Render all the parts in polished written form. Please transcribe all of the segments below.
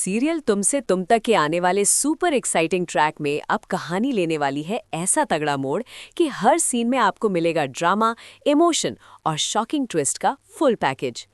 Serial तुमसे तुम तक के आने वाले सुपर एक्साइटिंग ट्रैक में अब कहानी लेने वाली है ऐसा तगड़ा मोड़ कि हर सीन में आपको मिलेगा ड्रामा, इमोशन और शॉकिंग ट्विस्ट का फुल पैकेज।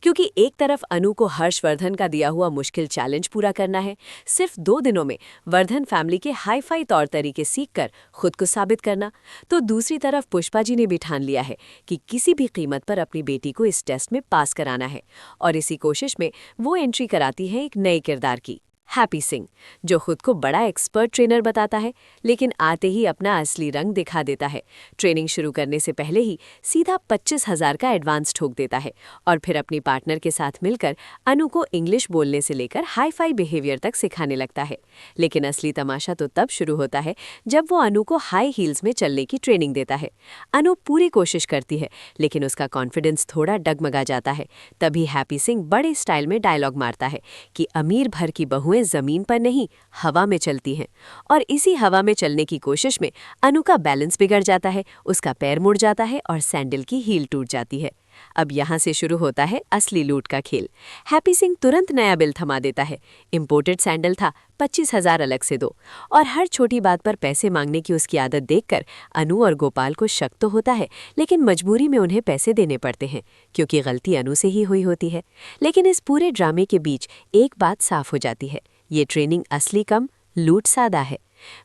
क्योंकि एक तरफ अनु को हर्षवर्धन का दिया हुआ मुश्किल चैलेंज पूरा करना है, सिर्फ 2 दिनों में वर्धन फैमिली के हाई फाई तौर तरीके सीखकर खुद को साबित करना, तो दूसरी तरफ पुष्पा जी ने भी ठान लिया है कि किसी भी कीमत पर अपनी बेटी को इस टेस्ट में पास कराना है। और इसी कोशिश में वो एंट्री कराती है एक नए किरदार की, हैप्पी सिंह, जो खुद को बड़ा एक्सपर्ट ट्रेनर बताता है, लेकिन आते ही अपना असली रंग दिखा देता है। ट्रेनिंग शुरू करने से पहले ही सीधा 25,000 का एडवांस ठोक देता है और फिर अपनी पार्टनर के साथ मिलकर अनु को इंग्लिश बोलने से लेकर हाई फाई बिहेवियर तक सिखाने लगता है। लेकिन असली तमाशा तो तब शुरू होता है जब वो अनु को हाई हील्स में चलने की ट्रेनिंग देता है। अनु पूरी कोशिश करती है, लेकिन उसका कॉन्फिडेंस थोड़ा डगमगा जाता है। तभी हैप्पी सिंह बड़े स्टाइल में डायलॉग मारता है कि अमीर भर की बहुएं जमीन पर नहीं, हवा में चलती हैं। और इसी हवा में चलने की कोशिश में अनु का बैलेंस बिगड़ जाता है, उसका पैर मुड़ जाता है और सैंडल की हील टूट जाती है। अब यहाँ से शुरू होता है असली लूट का खेल। हैप्पी सिंह तुरंत नया बिल थमा देता है। इम्पोर्टेड सैंडल था, 25,000 अलग से दो। और हर छोटी बात पर पैसे मांगने की उसकी आदत देखकर अनु और गोपाल को शक तो होता है, लेकिन मजबूरी में उन्हें पैसे देने पड़ते हैं, क्योंकि गलती अनु से ही हुई होती है। लेकिन इस पूरे ड्रामे के बीच एक बात साफ हो जाती है, ये ट्रेनिंग असली कम, लूट सादा है।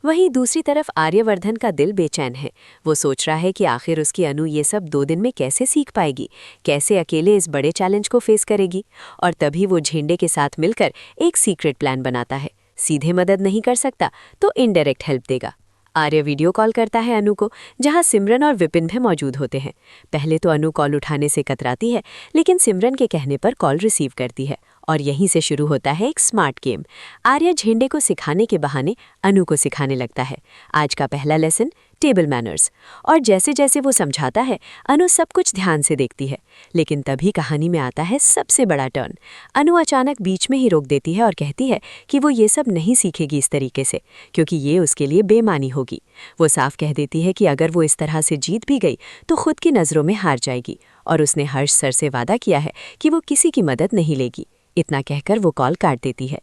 वहीं दूसरी तरफ आर्यवर्धन का दिल बेचैन है। वो सोच रहा है कि आखिर उसकी अनु ये सब 2 दिन में कैसे सीख पाएगी, कैसे अकेले इस बड़े चैलेंज को फेस करेगी। और तभी वो झेंडे के साथ मिलकर एक सीक्रेट प्लान बनाता है। सीधे मदद नहीं कर सकता तो इनडायरेक्ट हेल्प देगा। आर्य वीडियो कॉल करता है अनु को, जहां सिमरन और विपिन भी मौजूद होते हैं। पहले तो अनु कॉल उठाने से कतराती है, लेकिन सिमरन के कहने पर कॉल रिसीव करती है और यहीं से शुरू होता है एक स्मार्ट गेम। आर्य झेंडे को सिखाने के बहाने अनु को सिखाने लगता है। आज का पहला लेसन, टेबल मैनर्स। और जैसे जैसे वो समझाता है, अनु सब कुछ ध्यान से देखती है। लेकिन तभी कहानी में आता है सबसे बड़ा टर्न। अनु अचानक बीच में ही रोक देती है और कहती है कि वो ये सब नहीं सीखेगी इस तरीके से, क्योंकि ये उसके लिए बेमानी होगी। वो साफ कह देती है कि अगर वो इस तरह से जीत भी गई तो खुद की नज़रों में हार जाएगी। और उसने हर्ष सर से वादा किया है कि वो किसी की मदद नहीं लेगी। इतना कहकर वो कॉल काट देती है।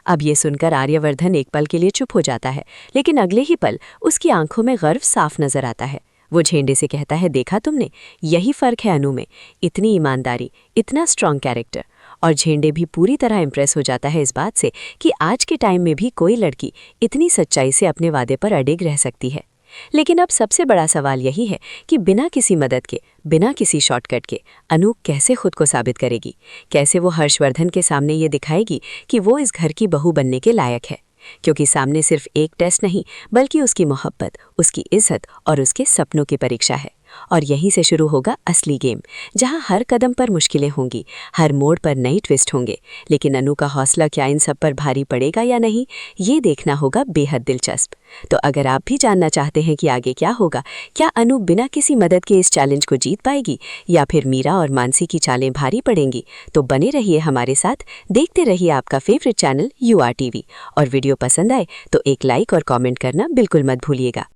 अब ये सुनकर आर्यवर्धन एक पल के लिए चुप हो जाता है, लेकिन अगले ही पल उसकी आंखों में गर्व साफ नजर आता है। वो झेंडे से कहता है, देखा तुमने, यही फर्क है अनु में, इतनी ईमानदारी, इतना स्ट्रॉन्ग कैरेक्टर। और झेंडे भी पूरी तरह इंप्रेस हो जाता है इस बात से कि आज के टाइम में भी कोई लड़की इतनी सच्चाई से अपने वादे पर अडिग रह सकती है। लेकिन अब सबसे बड़ा सवाल यही है कि बिना किसी मदद के, बिना किसी शॉर्टकट के अनु कैसे खुद को साबित करेगी, कैसे वो हर्षवर्धन के सामने ये दिखाएगी कि वो इस घर की बहू बनने के लायक है। क्योंकि सामने सिर्फ एक टेस्ट नहीं, बल्कि उसकी मोहब्बत, उसकी इज्जत और उसके सपनों की परीक्षा है। और यहीं से शुरू होगा असली गेम, जहां हर कदम पर मुश्किलें होंगी, हर मोड़ पर नई ट्विस्ट होंगे। लेकिन अनु का हौसला क्या इन सब पर भारी पड़ेगा या नहीं, ये देखना होगा बेहद दिलचस्प। तो अगर आप भी जानना चाहते हैं कि आगे क्या होगा, क्या अनु बिना किसी मदद के इस चैलेंज को जीत पाएगी या फिर मीरा और मानसी की चालें भारी पड़ेंगी, तो बने रहिए हमारे साथ, देखते रहिए आपका फेवरेट चैनल UR TV। और वीडियो पसंद आए तो एक लाइक और कमेंट करना बिल्कुल मत भूलिएगा।